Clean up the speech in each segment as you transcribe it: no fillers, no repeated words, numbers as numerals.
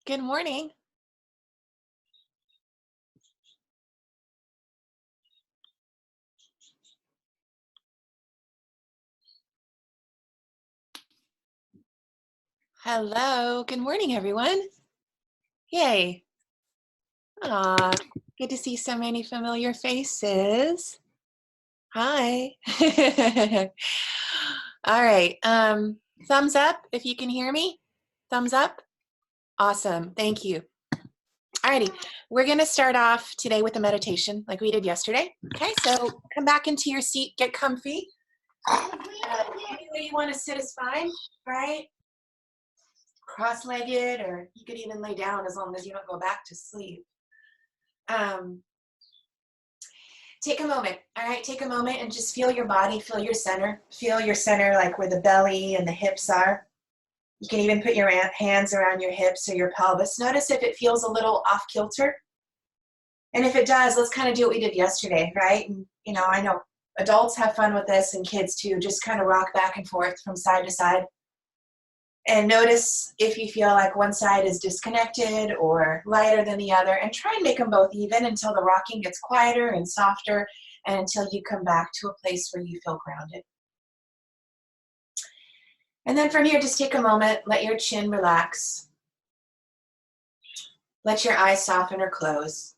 Good morning. Hello. Good morning, everyone. Yay. Aw, good to see so many familiar faces. Hi. All right. Thumbs up if you can hear me. Thumbs up. Awesome. Thank you. Alrighty. We're going to start off today with a meditation like we did yesterday. Okay, so come back into your seat, get comfy. Any way you want to sit is fine, right? Cross-legged, or you could even lay down as long as you don't go back to sleep. Take a moment, all right? Take a moment and just feel your body, feel your center. Feel your center like where the belly and the hips are. You can even put your hands around your hips or your pelvis. Notice if it feels a little off kilter. And if it does, let's kind of do what we did yesterday, right? And, I know adults have fun with this and kids too. Just kind of rock back and forth from side to side. And notice if you feel like one side is disconnected or lighter than the other, and try and make them both even until the rocking gets quieter and softer and until you come back to a place where you feel grounded. And then from here, just take a moment, let your chin relax. Let your eyes soften or close.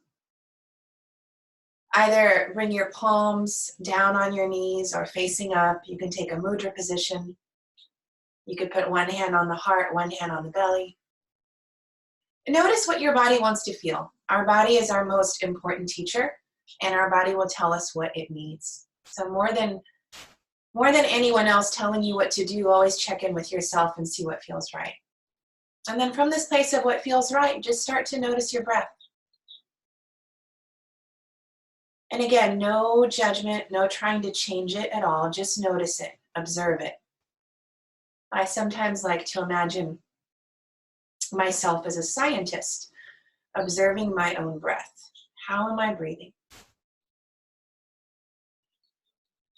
Either bring your palms down on your knees or facing up. You can take a mudra position. You could put one hand on the heart, one hand on the belly. Notice what your body wants to feel. Our body is our most important teacher, and our body will tell us what it needs. So more than anyone else telling you what to do, always check in with yourself and see what feels right. And then from this place of what feels right, just start to notice your breath. And again, no judgment, no trying to change it at all. Just notice it, observe it. I sometimes like to imagine myself as a scientist, observing my own breath. How am I breathing?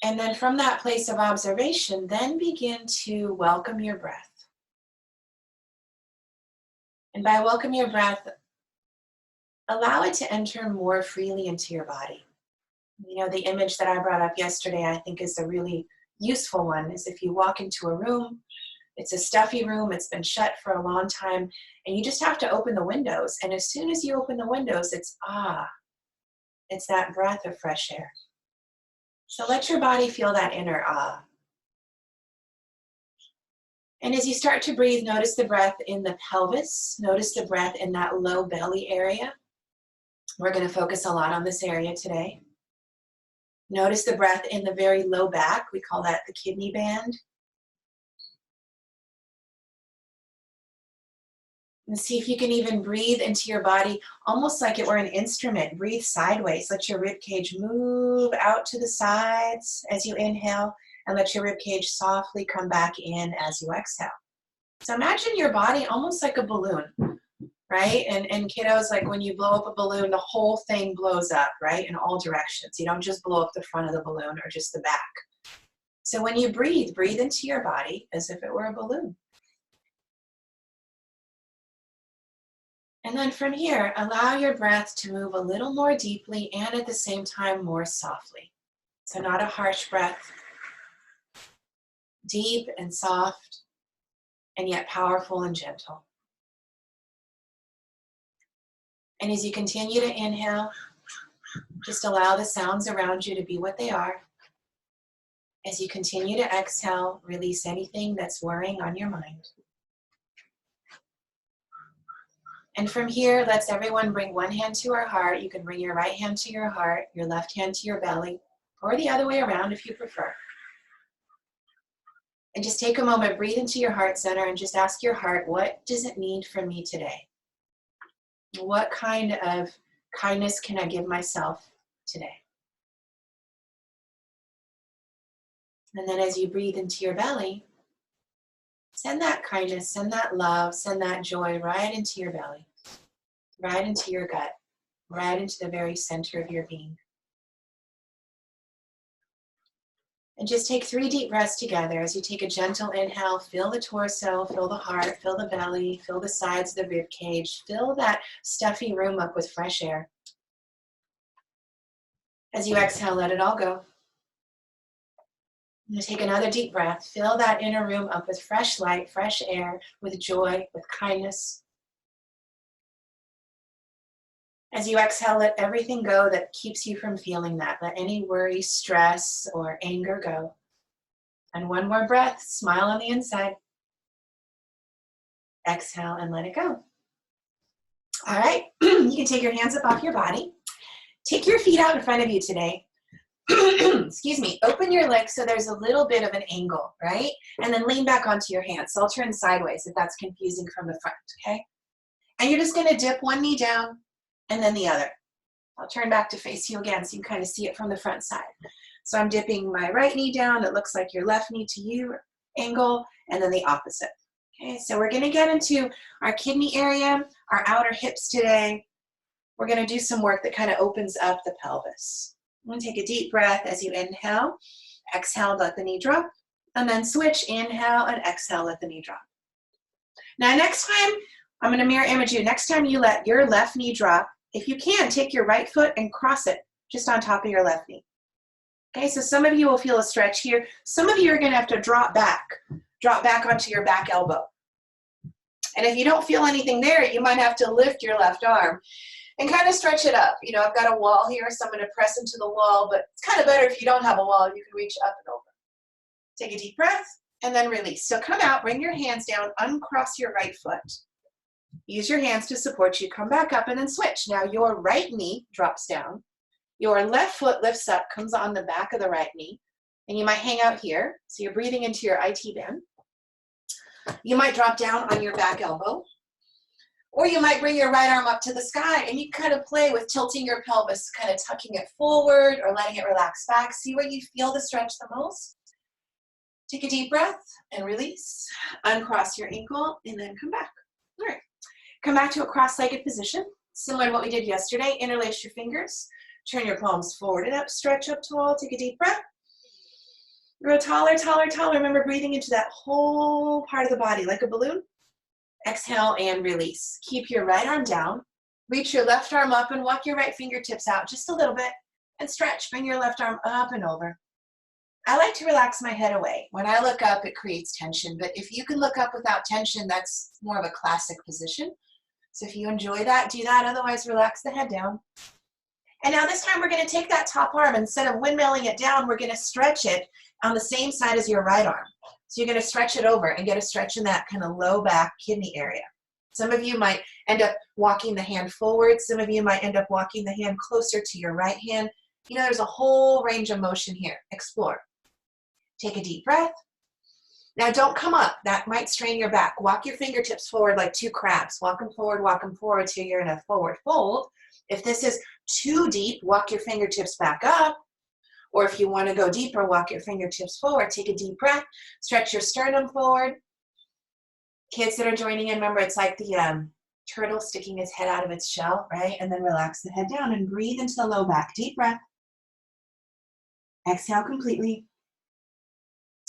And then from that place of observation, then begin to welcome your breath. And by welcome your breath, allow it to enter more freely into your body. The image that I brought up yesterday, I think is a really useful one, is if you walk into a room, it's a stuffy room, it's been shut for a long time, and you just have to open the windows. And as soon as you open the windows, it's that breath of fresh air. So let your body feel that inner ah. And as you start to breathe, notice the breath in the pelvis. Notice the breath in that low belly area. We're going to focus a lot on this area today. Notice the breath in the very low back. We call that the kidney band. And see if you can even breathe into your body almost like it were an instrument. Breathe sideways. Let your rib cage move out to the sides as you inhale, and let your rib cage softly come back in as you exhale. So imagine your body almost like a balloon, right? And kiddos, like when you blow up a balloon, the whole thing blows up, right? In all directions. You don't just blow up the front of the balloon or just the back. So when you breathe into your body as if it were a balloon. And then from here, allow your breath to move a little more deeply and at the same time more softly. So not a harsh breath, deep and soft, and yet powerful and gentle. And as you continue to inhale, just allow the sounds around you to be what they are. As you continue to exhale, release anything that's worrying on your mind. And from here, let's everyone bring one hand to our heart. You can bring your right hand to your heart, your left hand to your belly, or the other way around if you prefer. And just take a moment, breathe into your heart center, and just ask your heart, what does it need from me today? What kind of kindness can I give myself today? And then as you breathe into your belly, send that kindness, send that love, send that joy right into your belly, right into your gut, right into the very center of your being. And just take 3 deep breaths together as you take a gentle inhale. Fill the torso, fill the heart, fill the belly, fill the sides of the rib cage. Fill that stuffy room up with fresh air. As you exhale, let it all go. I'm going to take another deep breath. Fill that inner room up with fresh light, fresh air, with joy, with kindness. As you exhale, let everything go that keeps you from feeling that. Let any worry, stress, or anger go. And one more breath, smile on the inside. Exhale and let it go. All right, you can take your hands up off your body. Take your feet out in front of you today. Excuse me, open your legs so there's a little bit of an angle, right? And then lean back onto your hands. So I'll turn sideways if that's confusing from the front, okay? And you're just gonna dip one knee down and then the other. I'll turn back to face you again so you can kind of see it from the front side. So I'm dipping my right knee down. It looks like your left knee to you angle, and then the opposite. Okay, so we're gonna get into our kidney area, our outer hips today. We're gonna do some work that kind of opens up the pelvis. I'm gonna take a deep breath as you inhale. Exhale, let the knee drop. And then switch, inhale and exhale, let the knee drop. Now next time, I'm gonna mirror image you. Next time you let your left knee drop, if you can, take your right foot and cross it just on top of your left knee. Okay, so some of you will feel a stretch here. Some of you are gonna have to drop back onto your back elbow. And if you don't feel anything there, you might have to lift your left arm and kind of stretch it up. You know, I've got a wall here, so I'm gonna press into the wall, but it's kind of better if you don't have a wall, you can reach up and over. Take a deep breath and then release. So come out, bring your hands down, uncross your right foot. Use your hands to support you, come back up and then switch. Now your right knee drops down. Your left foot lifts up, comes on the back of the right knee, and you might hang out here. So you're breathing into your IT band. You might drop down on your back elbow, or you might bring your right arm up to the sky and you kind of play with tilting your pelvis, kind of tucking it forward or letting it relax back. See where you feel the stretch the most. Take a deep breath and release. Uncross your ankle and then come back. All right. Come back to a cross-legged position, similar to what we did yesterday. Interlace your fingers. Turn your palms forward and up. Stretch up tall. Take a deep breath. Grow taller, taller, taller. Remember breathing into that whole part of the body like a balloon. Exhale and release. Keep your right arm down. Reach your left arm up and walk your right fingertips out just a little bit and stretch. Bring your left arm up and over. I like to relax my head away. When I look up, it creates tension, but if you can look up without tension, that's more of a classic position. So if you enjoy that, do that. Otherwise, relax the head down. And now this time we're going to take that top arm. Instead of windmilling it down, we're going to stretch it on the same side as your right arm. So you're going to stretch it over and get a stretch in that kind of low back kidney area. Some of you might end up walking the hand forward. Some of you might end up walking the hand closer to your right hand. You know, there's a whole range of motion here. Explore. Take a deep breath. Now don't come up. That might strain your back. Walk your fingertips forward like 2 crabs. Walk them forward till you're in a forward fold. If this is too deep, walk your fingertips back up. Or if you want to go deeper, walk your fingertips forward. Take a deep breath. Stretch your sternum forward. Kids that are joining in, remember it's like the turtle sticking his head out of its shell, right? And then relax the head down and breathe into the low back. Deep breath. Exhale completely.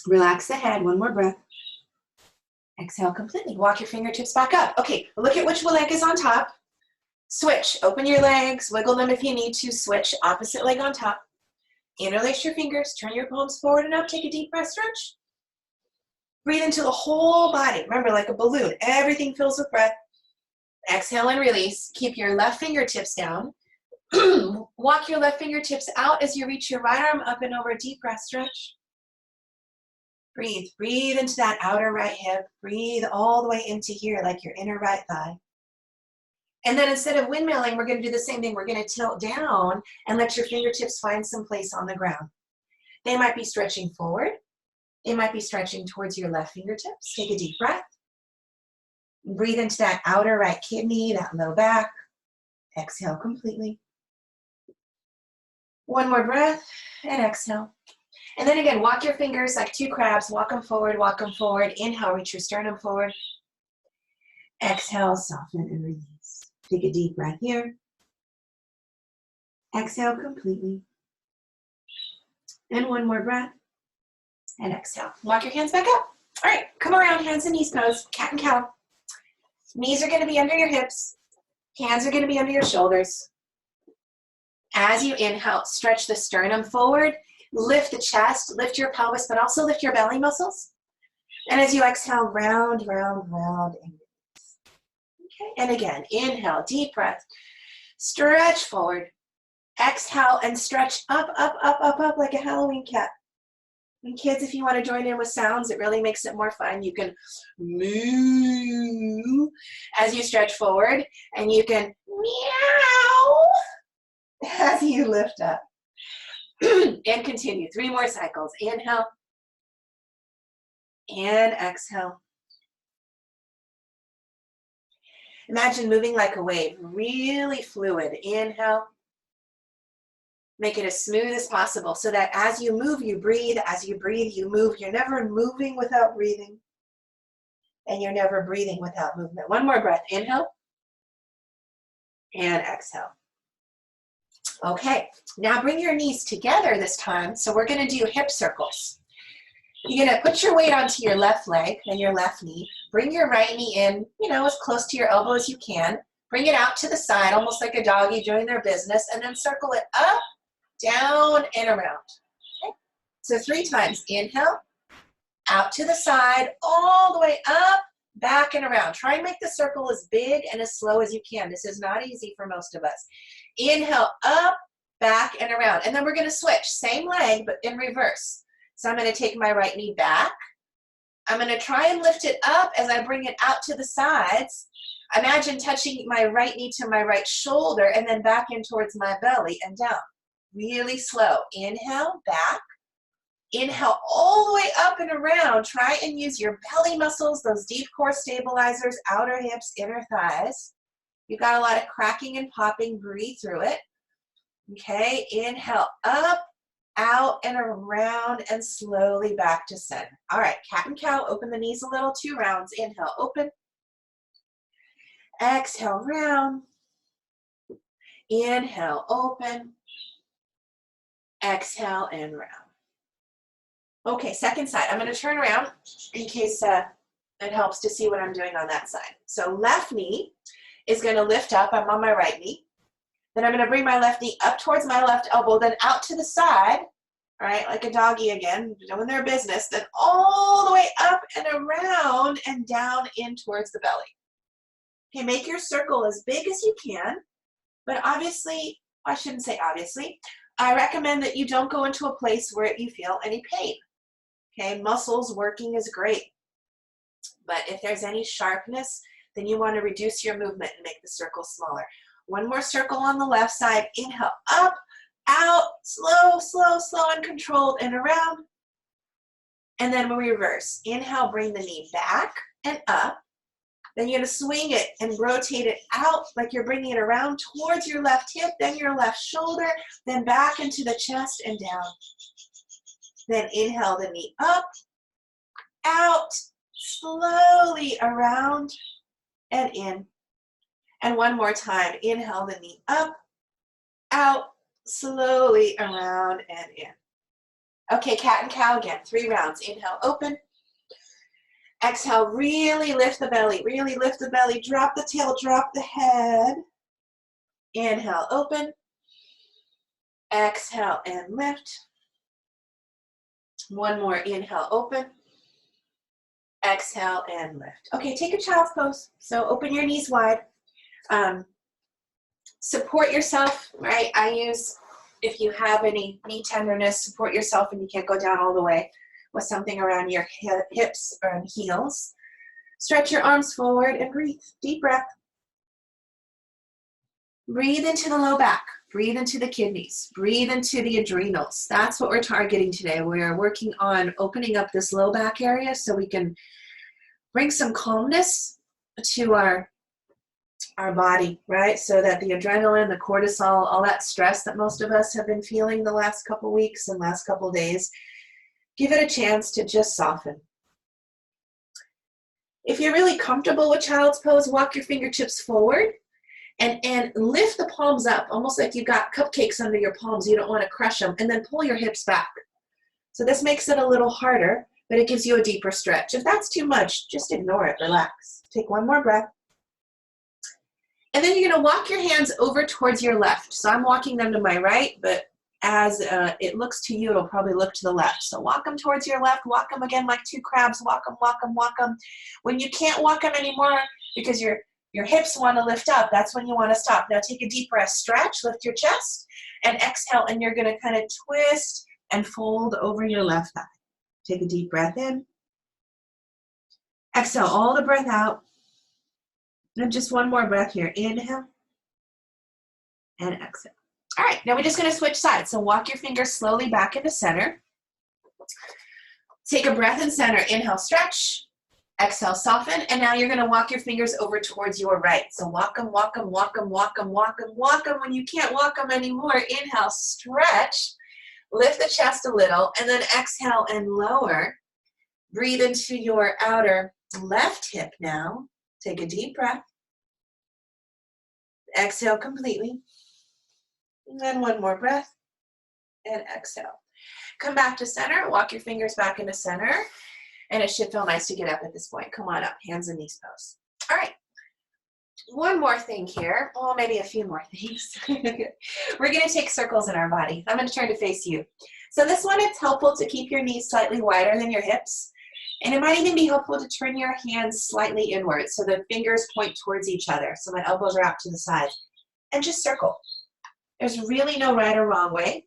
Relax the head. One more breath. Exhale completely. Walk your fingertips back up. Okay, look at which leg is on top. Switch. Open your legs. Wiggle them if you need to. Switch. Opposite leg on top. Interlace your fingers. Turn your palms forward and up. Take a deep breath. Stretch. Breathe into the whole body. Remember, like a balloon. Everything fills with breath. Exhale and release. Keep your left fingertips down. Walk your left fingertips out as you reach your right arm up and over. Deep breath. Stretch. Breathe. Breathe into that outer right hip. Breathe all the way into here like your inner right thigh. And then instead of windmilling, we're going to do the same thing. We're going to tilt down and let your fingertips find some place on the ground. They might be stretching forward. They might be stretching towards your left fingertips. Take a deep breath. Breathe into that outer right kidney, that low back. Exhale completely. One more breath and exhale. And then again, walk your fingers like 2 crabs. Walk them forward, walk them forward. Inhale, reach your sternum forward. Exhale, soften and release. Take a deep breath here. Exhale completely. And one more breath. And exhale. Walk your hands back up. All right, come around, hands and knees pose, cat and cow. Knees are going to be under your hips. Hands are going to be under your shoulders. As you inhale, stretch the sternum forward, lift the chest, lift your pelvis, but also lift your belly muscles. And as you exhale, round, round, round. Okay, and again, inhale, deep breath. Stretch forward. Exhale and stretch up, up, up, up, up like a Halloween cat. And kids, if you want to join in with sounds, it really makes it more fun. You can moo as you stretch forward, and you can meow as you lift up. And continue. 3 more cycles. Inhale and exhale. Imagine moving like a wave, really fluid. Inhale. Make it as smooth as possible so that as you move, you breathe. As you breathe, you move. You're never moving without breathing. And you're never breathing without movement. 1 more breath. Inhale. And exhale. Okay, now bring your knees together this time. So we're going to do hip circles. You're going to put your weight onto your left leg and your left knee. Bring your right knee in, as close to your elbow as you can. Bring it out to the side, almost like a doggy doing their business, and then circle it up, down, and around. Okay? So 3 times. Inhale, out to the side, all the way up, back, and around. Try and make the circle as big and as slow as you can. This is not easy for most of us. Inhale, up, back, and around. And then we're going to switch. Same leg, but in reverse. So I'm going to take my right knee back. I'm going to try and lift it up as I bring it out to the sides. Imagine touching my right knee to my right shoulder and then back in towards my belly and down. Really slow. Inhale, back. Inhale all the way up and around. Try and use your belly muscles, those deep core stabilizers, outer hips, inner thighs. You've got a lot of cracking and popping. Breathe through it. Okay, inhale up, out, and around, and slowly back to center. All right, cat and cow. Open the knees a little. 2 rounds. Inhale, open. Exhale, round. Inhale, open. Exhale, and round. Okay, second side. I'm going to turn around in case it helps to see what I'm doing on that side. So left knee is going to lift up. I'm on my right knee. Then I'm going to bring my left knee up towards my left elbow, then out to the side, all right, like a doggy again, doing their business, then all the way up and around and down in towards the belly. Okay, make your circle as big as you can, but obviously, I shouldn't say obviously, I recommend that you don't go into a place where you feel any pain. Okay, muscles working is great, but if there's any sharpness, then you want to reduce your movement and make the circle smaller. 1 more circle on the left side. Inhale, up, out, slow, slow, slow, and controlled, and around. And then we reverse. Inhale, bring the knee back and up. Then you're going to swing it and rotate it out like you're bringing it around towards your left hip, then your left shoulder, then back into the chest and down. Then inhale the knee up, out, slowly around and in. And 1 more time. Inhale the knee up, out, slowly around and in. Okay, cat and cow again. 3 rounds. Inhale, open. Exhale, really lift the belly. Really lift the belly. Drop the tail, drop the head. Inhale, open. Exhale and lift. 1 more. Inhale, open. Exhale and lift. Okay, take a child's pose. So open your knees wide. Support yourself, right? I use, if you have any knee tenderness, support yourself and you can't go down all the way with something around your hips or heels. Stretch your arms forward and breathe. Deep breath. Breathe into the low back. Breathe into the kidneys. Breathe into the adrenals. That's what we're targeting today. We're working on opening up this low back area so we can bring some calmness to our body, right? So that the adrenaline, the cortisol, all that stress that most of us have been feeling the last couple weeks and last couple days, give it a chance to just soften. If you're really comfortable with child's pose, walk your fingertips forward and lift the palms up, almost like you've got cupcakes under your palms. You don't want to crush them, and then pull your hips back. So this makes it a little harder, but it gives you a deeper stretch. If that's too much, just ignore it, relax. Take one more breath. And then you're gonna walk your hands over towards your left. So I'm walking them to my right, but as it looks to you, it'll probably look to the left. So walk them towards your left, walk them again like two crabs, walk them, walk them, walk them. When you can't walk them anymore because your hips wanna lift up, that's when you wanna stop. Now take a deep breath, stretch, lift your chest, and exhale, and you're gonna kind of twist and fold over your left thigh. Take a deep breath in. Exhale all the breath out. And just one more breath here. Inhale and exhale. All right, now we're just gonna switch sides. So walk your fingers slowly back into center. Take a breath in center. Inhale, stretch. Exhale, soften. And now you're gonna walk your fingers over towards your right. So walk them, walk them, walk them, walk them, walk them, walk them. When you can't walk them anymore, inhale, stretch. Lift the chest a little, and then exhale and lower. Breathe into your outer left hip now. Take a deep breath. Exhale completely. And then one more breath. And exhale. Come back to center. Walk your fingers back into center. And it should feel nice to get up at this point. Come on up. Hands and knees pose. All right. One more thing here. Well, maybe a few more things. We're going to take circles in our body. I'm going to turn to face you. So this one, it's helpful to keep your knees slightly wider than your hips. And it might even be helpful to turn your hands slightly inwards so the fingers point towards each other. So my elbows are out to the side. And just circle. There's really no right or wrong way.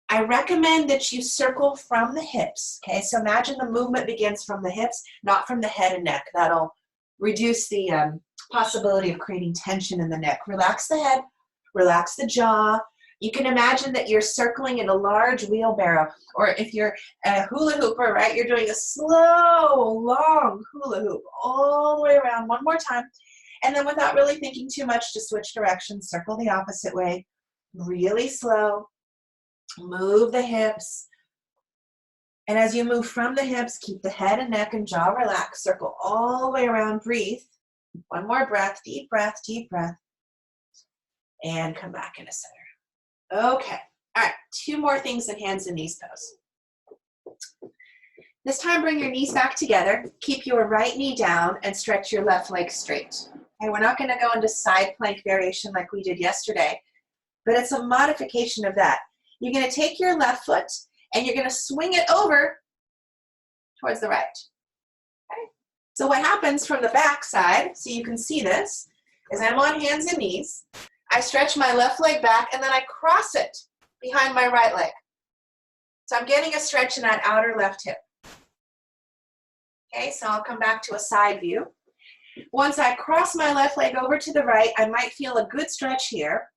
I recommend that you circle from the hips. Okay, so imagine the movement begins from the hips, not from the head and neck. That'll reduce the possibility of creating tension in the neck. Relax the head, relax the jaw. You can imagine that you're circling in a large wheelbarrow, or if you're a hula hooper, right, you're doing a slow, long hula hoop all the way around one more time. And then without really thinking too much, just switch directions, circle the opposite way, really slow, move the hips. And as you move from the hips, keep the head and neck and jaw relaxed, circle all the way around, breathe. One more breath, deep breath, and come back into center. Okay, all right, two more things in hands and knees pose. This time, bring your knees back together, keep your right knee down, and stretch your left leg straight. Okay, we're not gonna go into side plank variation like we did yesterday, but it's a modification of that. You're gonna take your left foot, and you're gonna swing it over towards the right. Okay? So what happens from the back side, so you can see this, is I'm on hands and knees. I stretch my left leg back, and then I cross it behind my right leg. So I'm getting a stretch in that outer left hip. Okay, so I'll come back to a side view. Once I cross my left leg over to the right, I might feel a good stretch here.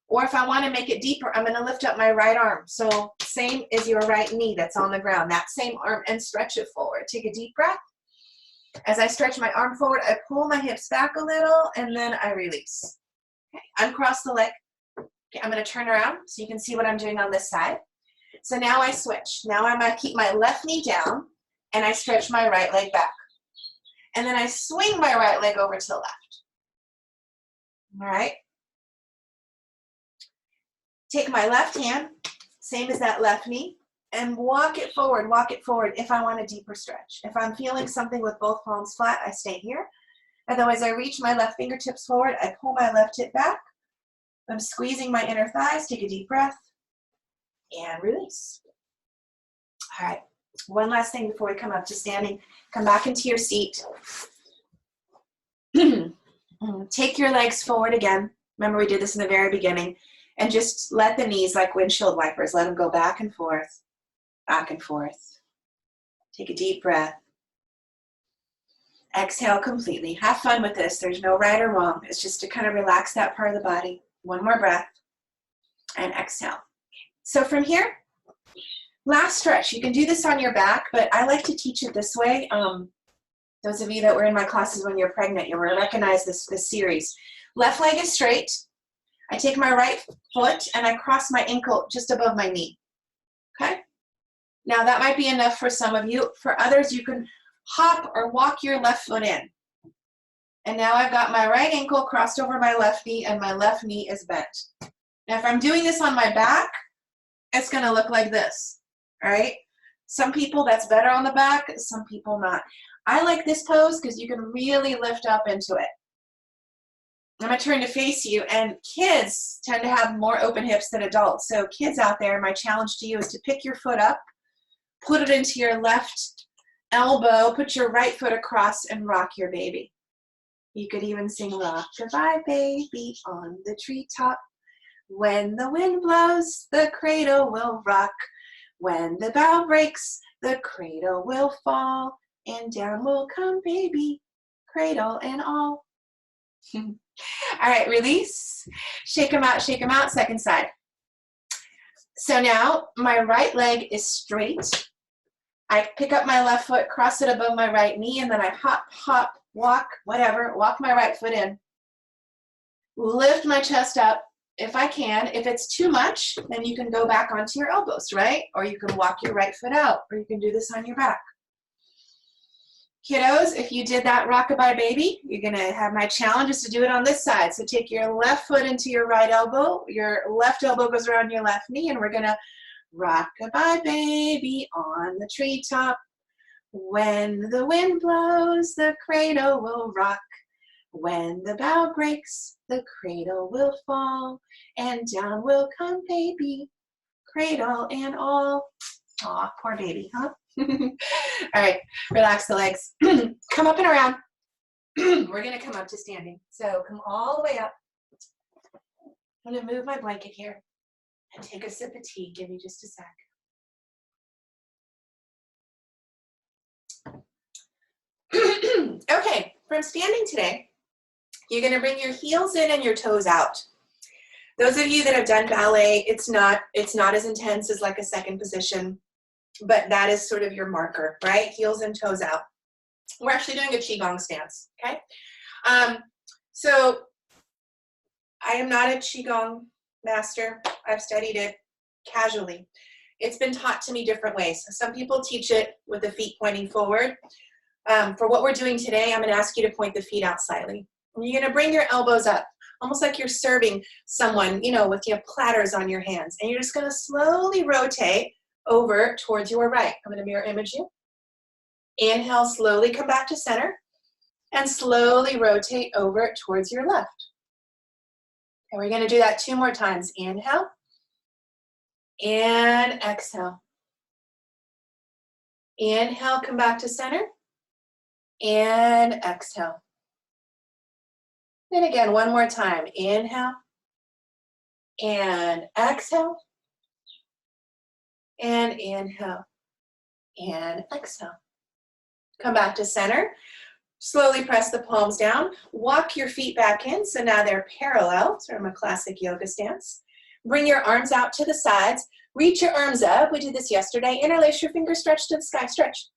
Or if I want to make it deeper, I'm going to lift up my right arm. So same as your right knee that's on the ground, that same arm, and stretch it forward. Take a deep breath. As I stretch my arm forward, I pull my hips back a little, and then I release. Okay, uncross the leg. Okay, I'm going to turn around so you can see what I'm doing on this side. So now I switch. Now I'm going to keep my left knee down, and I stretch my right leg back. And then I swing my right leg over to the left. All right. Take my left hand, same as that left knee, and walk it forward if I want a deeper stretch. If I'm feeling something with both palms flat, I stay here. Otherwise, I reach my left fingertips forward, I pull my left hip back. I'm squeezing my inner thighs, take a deep breath, and release. All right, one last thing before we come up to standing. Come back into your seat. Take your legs forward again. Remember, we did this in the very beginning. And just let the knees, like windshield wipers, let them go back and forth, back and forth. Take a deep breath. Exhale completely. Have fun with this. There's no right or wrong. It's just to kind of relax that part of the body. One more breath. And exhale. So from here, last stretch. You can do this on your back, but I like to teach it this way. Those of you that were in my classes when you're pregnant, you'll recognize this series. Left leg is straight. I take my right foot and I cross my ankle just above my knee, okay? Now that might be enough for some of you. For others, you can hop or walk your left foot in. And now I've got my right ankle crossed over my left knee and my left knee is bent. Now if I'm doing this on my back, it's gonna look like this, all right? Some people that's better on the back, some people not. I like this pose because you can really lift up into it. I'm going to turn to face you, and kids tend to have more open hips than adults. So kids out there, my challenge to you is to pick your foot up, put it into your left elbow, put your right foot across, and rock your baby. You could even sing rock-a-bye baby on the treetop. When the wind blows, the cradle will rock. When the bough breaks, the cradle will fall, and down will come baby, cradle and all. All right, release. Shake them out, second side. So now my right leg is straight. I pick up my left foot, cross it above my right knee, and then I hop, hop, walk, whatever, walk my right foot in. Lift my chest up if I can. If it's too much, then you can go back onto your elbows, right? Or you can walk your right foot out, or you can do this on your back. Kiddos, if you did that rock-a-bye baby, you're going to have my challenge is to do it on this side. So take your left foot into your right elbow. Your left elbow goes around your left knee, and we're going to rock-a-bye baby on the treetop. When the wind blows, the cradle will rock. When the bough breaks, the cradle will fall, and down will come baby, cradle and all. Aw, poor baby, huh? All right, relax the legs. Come up and around. We're going to come up to standing. So come all the way up. I'm going to move my blanket here and take a sip of tea. Give me just a sec. Okay, from standing today, you're going to bring your heels in and your toes out. Those of you that have done ballet, it's not as intense as like a second position, but that is sort of your marker, right? Heels and toes out. We're actually doing a Qigong stance, okay? So I am not a Qigong master. I've studied it casually. It's been taught to me different ways. Some people teach it with the feet pointing forward. For what we're doing today, I'm going to ask you to point the feet out slightly. And you're going to bring your elbows up, almost like you're serving someone, you know, with your platters on your hands. And you're just going to slowly rotate over towards your right. I'm going to mirror image you. Inhale, slowly come back to center. And slowly rotate over towards your left. And we're going to do that 2 more times. Inhale. And exhale. Inhale, come back to center. And exhale. And again, 1 more time. Inhale. And exhale. And inhale. And exhale. Come back to center. Slowly press the palms down. Walk your feet back in. So now they're parallel, sort of a classic yoga stance. Bring your arms out to the sides. Reach your arms up. We did this yesterday. Interlace your fingers, stretch to the sky. Stretch.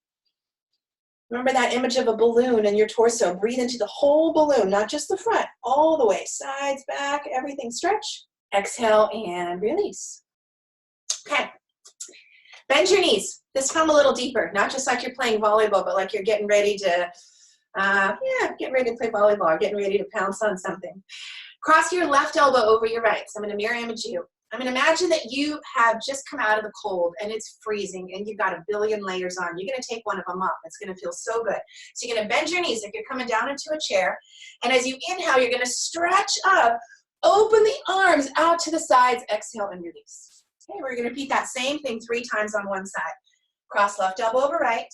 Remember that image of a balloon in your torso. Breathe into the whole balloon, not just the front, all the way. Sides, back, everything stretch. Exhale and release. Okay. Bend your knees. This time a little deeper, not just like you're playing volleyball, but like you're getting ready to, getting ready to play volleyball, or getting ready to pounce on something. Cross your left elbow over your right. So I'm going to mirror image you. I'm going to imagine that you have just come out of the cold and it's freezing and you've got a billion layers on. You're going to take one of them off. It's going to feel so good. So you're going to bend your knees like you're coming down into a chair. And as you inhale, you're going to stretch up, open the arms out to the sides, exhale and release. Okay, we're going to repeat that same thing 3 times on one side. Cross left elbow over right.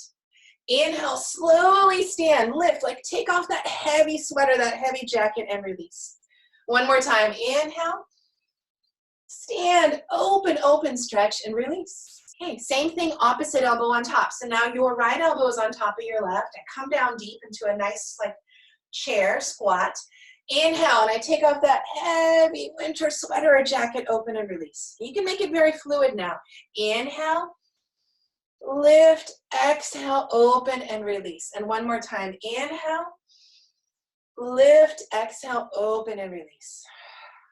Inhale, slowly stand, lift, like take off that heavy sweater, that heavy jacket, and release. 1 more time. Inhale. Stand, open, stretch, and release. Okay, same thing, opposite elbow on top. So now your right elbow is on top of your left, and come down deep into a nice like chair, squat. Inhale, and I take off that heavy winter sweater or jacket, open and release. You can make it very fluid now. Inhale, lift, exhale, open and release. And 1 more time. Inhale, lift, exhale, open and release.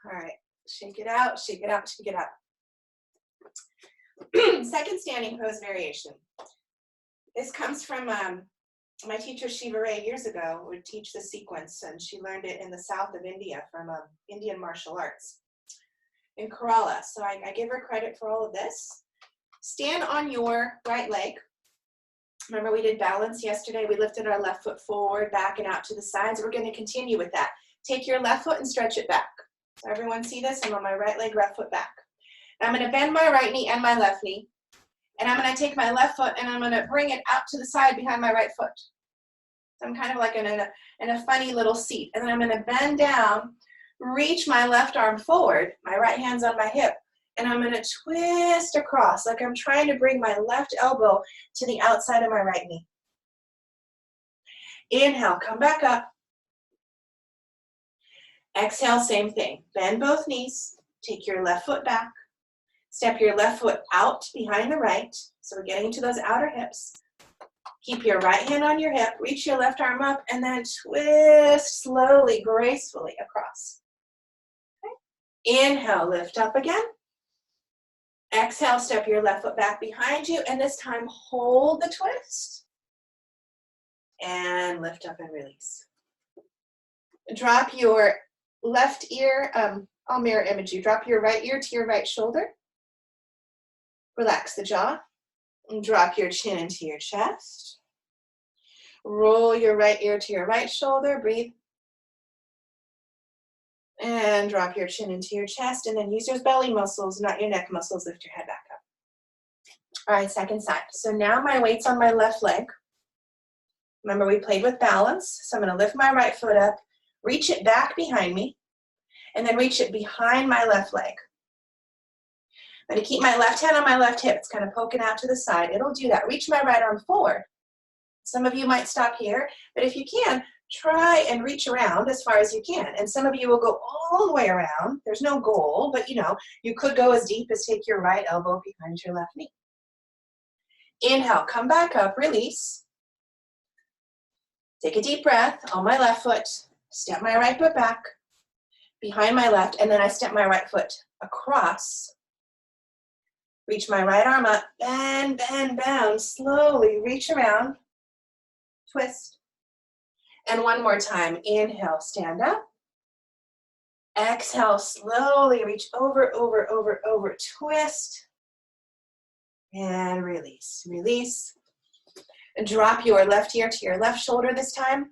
All right. Shake it out, shake it out, shake it out. Second standing pose variation. This comes from my teacher Shiva Ray years ago would teach the sequence, and she learned it in the south of India from Indian martial arts in Kerala. So I give her credit for all of this. stand on your right leg. Remember we did balance yesterday. We lifted our left foot forward, back, and out to the sides. We're going to continue with that. Take your left foot and stretch it back. So everyone see this? I'm on my right leg, left foot back. Now I'm going to bend my right knee and my left knee. And I'm going to take my left foot and I'm going to bring it out to the side behind my right foot. So I'm kind of like in a funny little seat. And then I'm going to bend down, reach my left arm forward. My right hand's on my hip. And I'm going to twist across like I'm trying to bring my left elbow to the outside of my right knee. Inhale, come back up. Exhale, same thing. Bend both knees. Take your left foot back. Step your left foot out behind the right. So we're getting to those outer hips. Keep your right hand on your hip. Reach your left arm up and then twist slowly, gracefully across. Okay. Inhale, lift up again. Exhale, step your left foot back behind you, and this time hold the twist. And lift up and release. Drop your left ear, I'll mirror image you. Drop your right ear to your right shoulder. Relax the jaw. And drop your chin into your chest. Roll your right ear to your right shoulder. Breathe. And drop your chin into your chest, and then use those belly muscles, not your neck muscles. Lift your head back up. All right, second side. So now my weight's on my left leg. Remember, we played with balance. So I'm going to lift my right foot up, reach it back behind me, and then reach it behind my left leg. I'm going to keep my left hand on my left hip. It's kind of poking out to the side. It'll do that. Reach my right arm forward. Some of you might stop here, but if you can, try and reach around as far as you can. And some of you will go all the way around. There's no goal, but you could go as deep as take your right elbow behind your left knee. Inhale, come back up, release. Take a deep breath on my left foot. Step my right foot back behind my left, and then I step my right foot across. Reach my right arm up, bend, bend, bend. Slowly reach around, twist. And one more time, inhale, stand up. Exhale, slowly reach over, over, over, over, twist. And release, release. And drop your left ear to your left shoulder this time.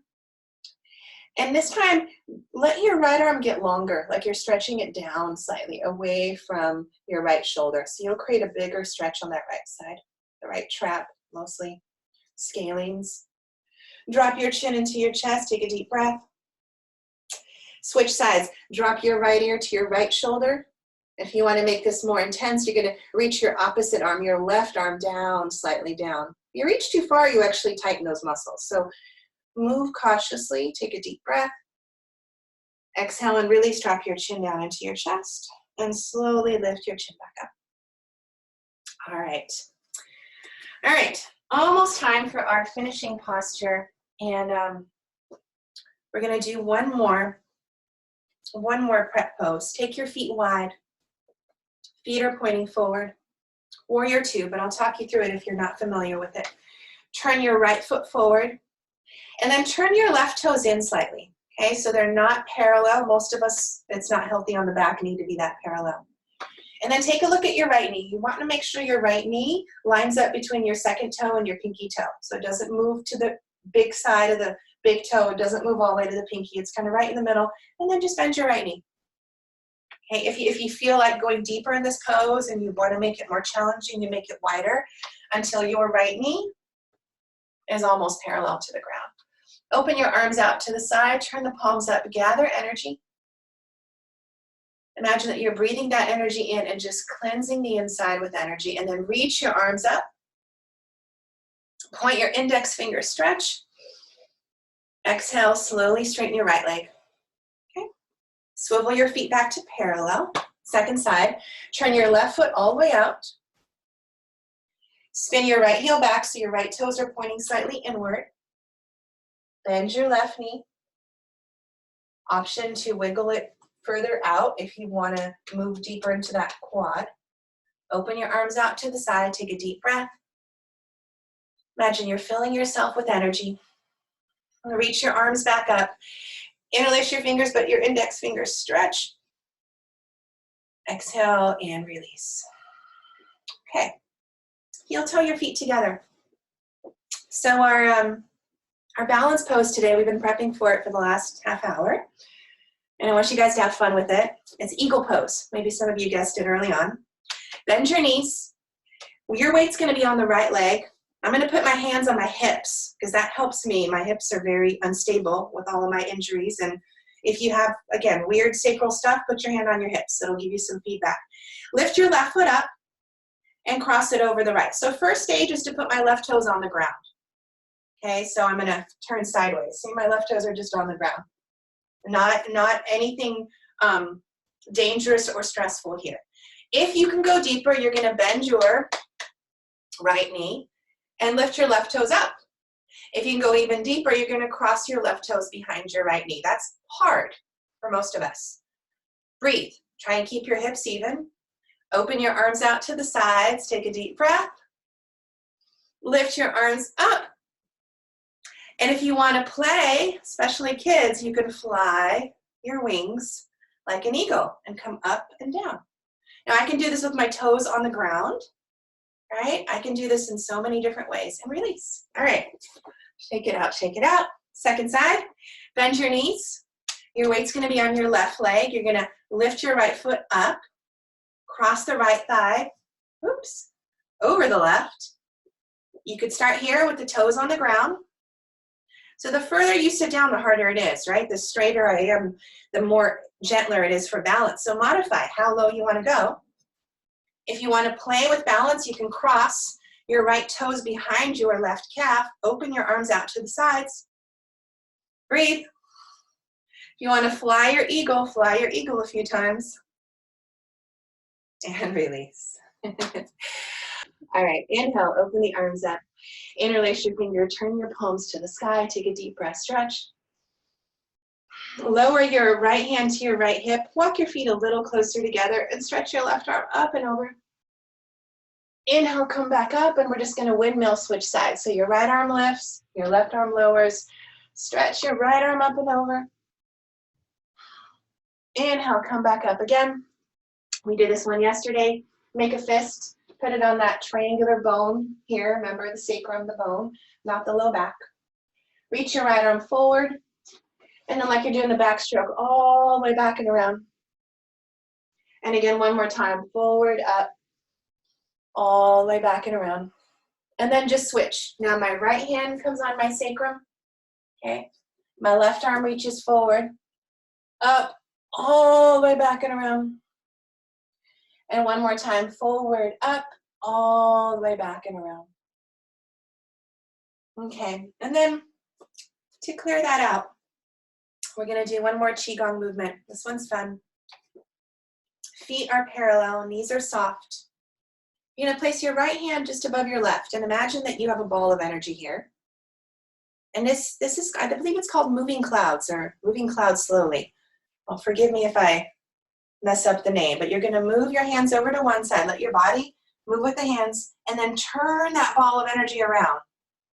And this time, let your right arm get longer, like you're stretching it down slightly away from your right shoulder. So you'll create a bigger stretch on that right side, the right trap, mostly scalenes. Drop your chin into your chest, take a deep breath. Switch sides. Drop your right ear to your right shoulder. If you want to make this more intense, you're going to reach your opposite arm, your left arm down, slightly down. If you reach too far, you actually tighten those muscles. So move cautiously, take a deep breath. Exhale and release, drop your chin down into your chest, and slowly lift your chin back up. All right. All right, almost time for our finishing posture. And we're going to do one more prep pose. Take your feet wide. Feet are pointing forward. Warrior two, but I'll talk you through it if you're not familiar with it. Turn your right foot forward, and then turn your left toes in slightly. Okay, so they're not parallel. Most of us, it's not healthy on the back, need to be that parallel. And then take a look at your right knee. You want to make sure your right knee lines up between your second toe and your pinky toe. So it doesn't move to the big side of the big toe. It doesn't move all the way to the pinky. It's kind of right in the middle. And then just bend your right knee. Okay, if you feel like going deeper in this pose and you want to make it more challenging, you make it wider until your right knee is almost parallel to the ground. Open your arms out to the side. Turn the palms up. Gather energy. Imagine that you're breathing that energy in and just cleansing the inside with energy. And then reach your arms up. Point your index finger, stretch. Exhale, slowly straighten your right leg. Okay. Swivel your feet back to parallel. Second side. Turn your left foot all the way out. Spin your right heel back so your right toes are pointing slightly inward. Bend your left knee. Option to wiggle it further out if you want to move deeper into that quad. Open your arms out to the side. Take a deep breath. Imagine you're filling yourself with energy. Reach your arms back up. Interlace your fingers, but your index fingers stretch. Exhale and release. Okay. heel toe your feet together. So our balance pose today, we've been prepping for it for the last half hour. And I want you guys to have fun with it. It's eagle pose. Maybe some of you guessed it early on. Bend your knees. Your weight's going to be on the right leg. I'm going to put my hands on my hips because that helps me. My hips are very unstable with all of my injuries. And if you have, again, weird sacral stuff, put your hand on your hips. It'll give you some feedback. Lift your left foot up and cross it over the right. So first stage is to put my left toes on the ground. Okay, so I'm going to turn sideways. See, my left toes are just on the ground. Not anything dangerous or stressful here. If you can go deeper, you're going to bend your right knee and lift your left toes up. If you can go even deeper, you're going to cross your left toes behind your right knee. That's hard for most of us. Breathe. Try and keep your hips even. Open your arms out to the sides. Take a deep breath. Lift your arms up. And if you want to play, especially kids, you can fly your wings like an eagle and come up and down. Now I can do this with my toes on the ground, right? I can do this in so many different ways and release. All right, shake it out, shake it out. Second side, bend your knees. Your weight's going to be on your left leg. You're going to lift your right foot up, cross the right thigh, oops, over the left. You could start here with the toes on the ground. So the further you sit down, the harder it is, right? The straighter I am, the more gentler it is for balance. So modify how low you want to go. If you want to play with balance, you can cross your right toes behind your left calf. Open your arms out to the sides. Breathe. If you want to fly your eagle a few times. And release. All right, inhale, open the arms up. Interlace your finger, turn your palms to the sky, take a deep breath, stretch. Lower your right hand to your right hip, walk your feet a little closer together and stretch your left arm up and over. Inhale, come back up, and we're just going to windmill switch sides. So your right arm lifts, your left arm lowers. Stretch your right arm up and over. Inhale, come back up again. We did this one yesterday. Make a fist. Put it on that triangular bone here. Remember the sacrum, the bone, not the low back. Reach your right arm forward. And then like you're doing the backstroke, all the way back and around. And again, one more time. Forward, up, all the way back and around. And then just switch. Now my right hand comes on my sacrum. Okay. My left arm reaches forward, up, all the way back and around. And one more time, forward, up, all the way back and around. Okay, and then to clear that out, we're going to do one more Qigong movement. This one's fun. Feet are parallel, knees are soft. You're going to place your right hand just above your left and imagine that you have a ball of energy here. And this is, I believe it's called moving clouds or moving clouds slowly. Well, forgive me if I mess up the name, but you're going to move your hands over to one side, let your body move with the hands, and then turn that ball of energy around.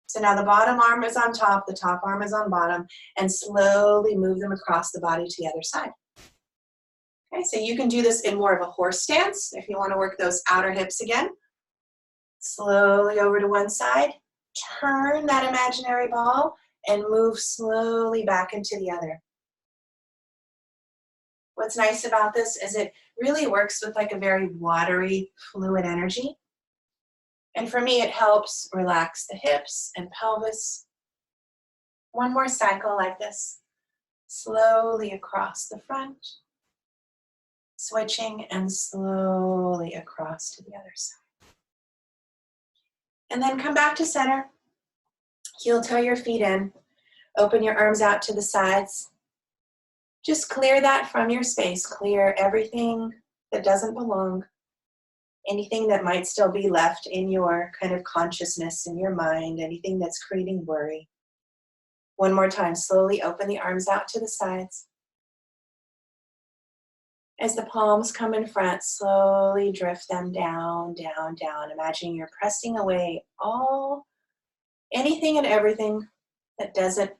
So now the bottom arm is on top, the top arm is on bottom, and slowly move them across the body to the other side. Okay, so you can do this in more of a horse stance if you want to work those outer hips again. Slowly over to one side, turn that imaginary ball, and move slowly back into the other. What's nice about this is it really works with like a very watery, fluid energy. And for me, it helps relax the hips and pelvis. One more cycle like this. Slowly across the front. Switching and slowly across to the other side. And then come back to center. Heel toe your feet in. Open your arms out to the sides. Just clear that from your space. Clear everything that doesn't belong. Anything that might still be left in your kind of consciousness, in your mind, anything that's creating worry. One more time, slowly open the arms out to the sides. As the palms come in front, slowly drift them down, down, down. Imagine you're pressing away anything and everything that doesn't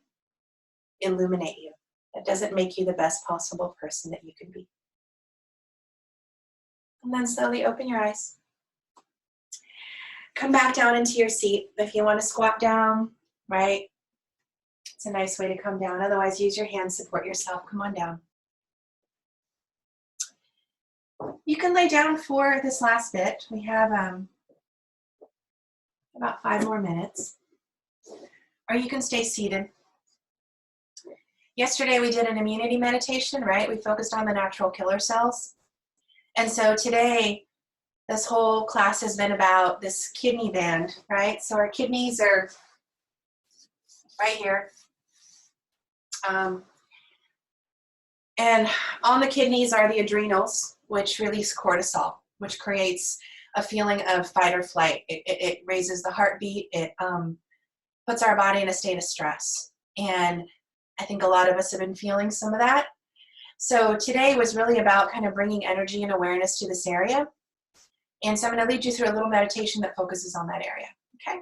illuminate you. That doesn't make you the best possible person that you can be. And then slowly open your eyes. come back down into your seat. If you want to squat down, right? It's a nice way to come down. Otherwise, use your hands, support yourself. Come on down. You can lay down for this last bit. We have about 5 more minutes. Or you can stay seated. Yesterday we did an immunity meditation, right? We focused on the natural killer cells. And so today, this whole class has been about this kidney band, right? So our kidneys are right here. And on the kidneys are the adrenals, which release cortisol, which creates a feeling of fight or flight. It raises the heartbeat. It puts our body in a state of stress. And I think a lot of us have been feeling some of that. So today was really about kind of bringing energy and awareness to this area. And so I'm going to lead you through a little meditation that focuses on that area, okay?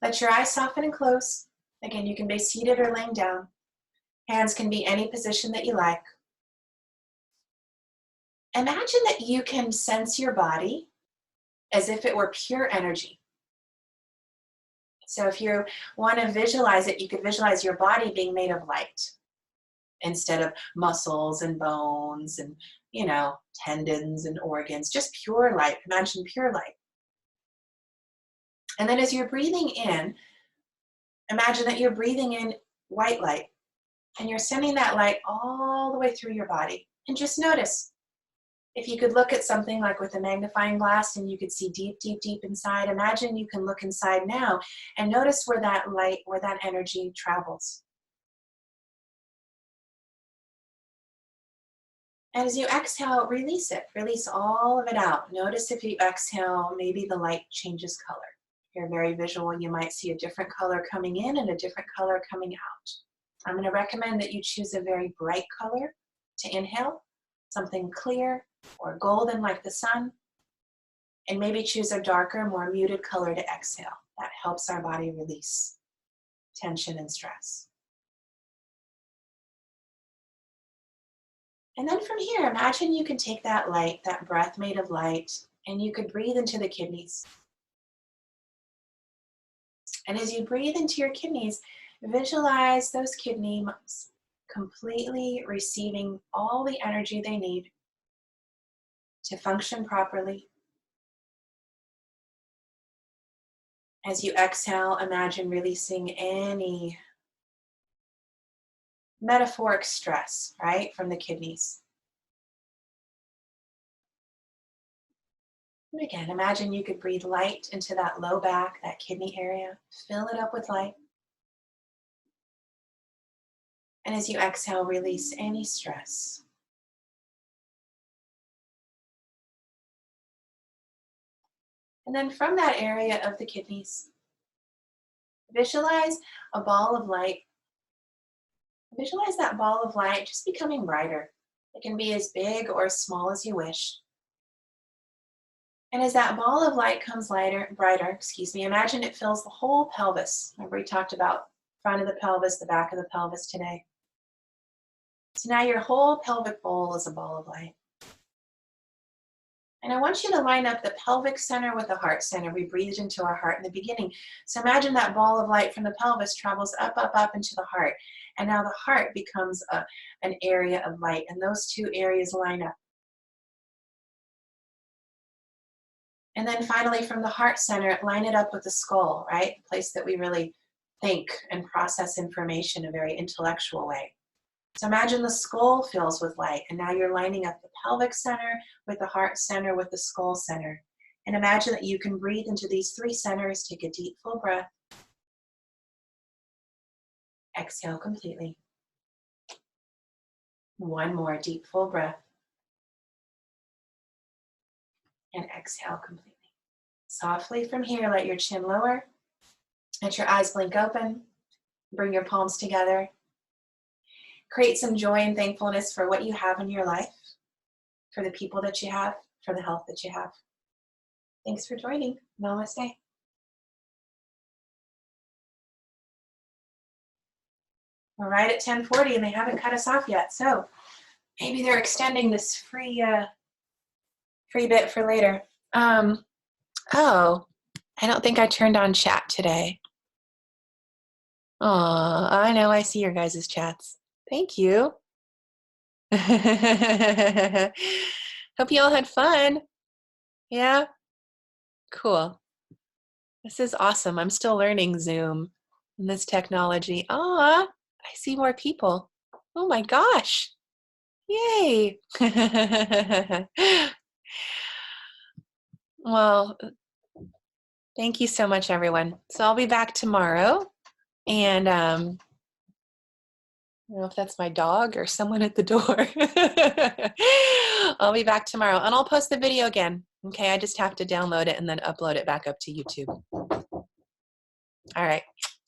Let your eyes soften and close. Again, you can be seated or laying down. Hands can be any position that you like. Imagine that you can sense your body as if it were pure energy. So if you want to visualize it, you could visualize your body being made of light instead of muscles and bones and, you know, tendons and organs, just pure light. Imagine pure light. And then as you're breathing in, imagine that you're breathing in white light and you're sending that light all the way through your body. And just notice, if you could look at something like with a magnifying glass and you could see deep, deep, deep inside, imagine you can look inside now and notice where that light, where that energy travels. And as you exhale, release it. Release all of it out. Notice if you exhale, maybe the light changes color. If you're very visual, you might see a different color coming in and a different color coming out. I'm going to recommend that you choose a very bright color to inhale, something clear or golden like the sun, and maybe choose a darker, more muted color to exhale. That helps our body release tension and stress. And then from here, imagine you can take that light, that breath made of light, and you could breathe into the kidneys. And as you breathe into your kidneys, visualize those kidneys completely receiving all the energy they need to function properly. As you exhale, imagine releasing any metaphoric stress, right, from the kidneys. And again, imagine you could breathe light into that low back, that kidney area. Fill it up with light. And as you exhale, release any stress. And then from that area of the kidneys, visualize a ball of light. Visualize that ball of light just becoming brighter. It can be as big or as small as you wish. And as that ball of light comes brighter, imagine it fills the whole pelvis. Remember we talked about front of the pelvis, the back of the pelvis today. So now your whole pelvic bowl is a ball of light. And I want you to line up the pelvic center with the heart center. We breathed into our heart in the beginning. So imagine that ball of light from the pelvis travels up, up, up into the heart. And now the heart becomes an area of light. And those two areas line up. And then finally from the heart center, line it up with the skull, right? The place that we really think and process information in a very intellectual way. So imagine the skull fills with light, and now you're lining up the pelvic center with the heart center with the skull center. And imagine that you can breathe into these three centers. Take a deep, full breath. Exhale completely. One more deep, full breath. And exhale completely. Softly from here, let your chin lower. Let your eyes blink open. Bring your palms together. Create some joy and thankfulness for what you have in your life, for the people that you have, for the health that you have. Thanks for joining. Namaste. We're right at 10:40 and they haven't cut us off yet. So maybe they're extending this free bit for later. Oh, I don't think I turned on chat today. Oh, I know. I see your guys' chats. Thank you. Hope you all had fun. Yeah, cool. This is awesome. I'm still learning Zoom and this technology. Ah, I see more people. Oh my gosh. Yay. Well, thank you so much, everyone. So I'll be back tomorrow. And I don't know if that's my dog or someone at the door. I'll be back tomorrow and I'll post the video again. Okay, I just have to download it and then upload it back up to YouTube. All right.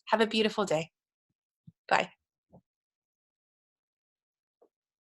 Have a beautiful day. Bye.